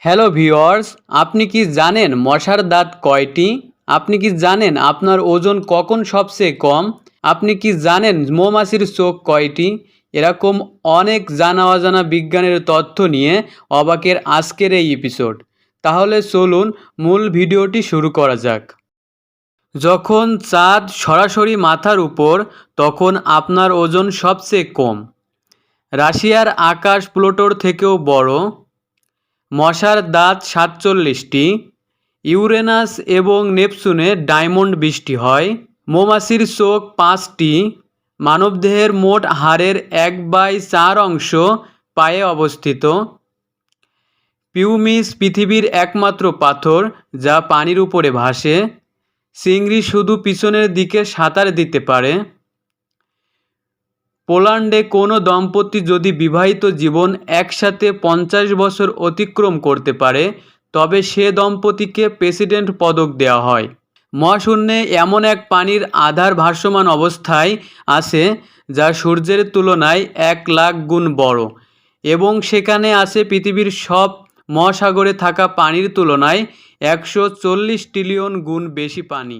Hello viewers, আপনি কি জানেন মশার দাঁত কয়টি? আপনি কি জানেন আপনার ওজন কখন সবচেয়ে কম? আপনি কি জানেন মৌমাছির চোখ কয়টি? এরকম অনেক জানা অজানা বিজ্ঞানের তথ্য নিয়ে অবাকের আজকের এই এপিসোড। তাহলে চলুন মূল ভিডিওটি শুরু করা যাক। যখন চাঁদ সরাসরি মাথার উপর, তখন আপনার ওজন সবচেয়ে কম। রাশিয়ার আকাশ প্লুটোর থেকেও বড়। মশার দাঁত ৪৭টি। ইউরেনাস এবং নেপচুনে ডায়মন্ড বৃষ্টি হয়। মৌমাছির চোখ ৫টি। মানবদেহের মোট হাড়ের ১/৪ অংশ পায়ে অবস্থিত। পিউমিস পৃথিবীর একমাত্র পাথর যা পানির উপরে ভাসে। চিংড়ি শুধু পিছনের দিকে সাঁতার দিতে পারে। পোল্যান্ডে কোনো দম্পতি যদি বিবাহিত জীবন একসাথে ৫০ বছর অতিক্রম করতে পারে, তবে সে দম্পতিকে প্রেসিডেন্ট পদক দেওয়া হয়। মহাশূন্যে এমন এক পানির আধার ভাসমান অবস্থায় আছে যা সূর্যের তুলনায় ১,০০,০০০ গুণ বড়, এবং সেখানে আছে পৃথিবীর সব মহাসাগরে থাকা পানির তুলনায় ১৪০ ট্রিলিয়ন গুণ বেশি পানি।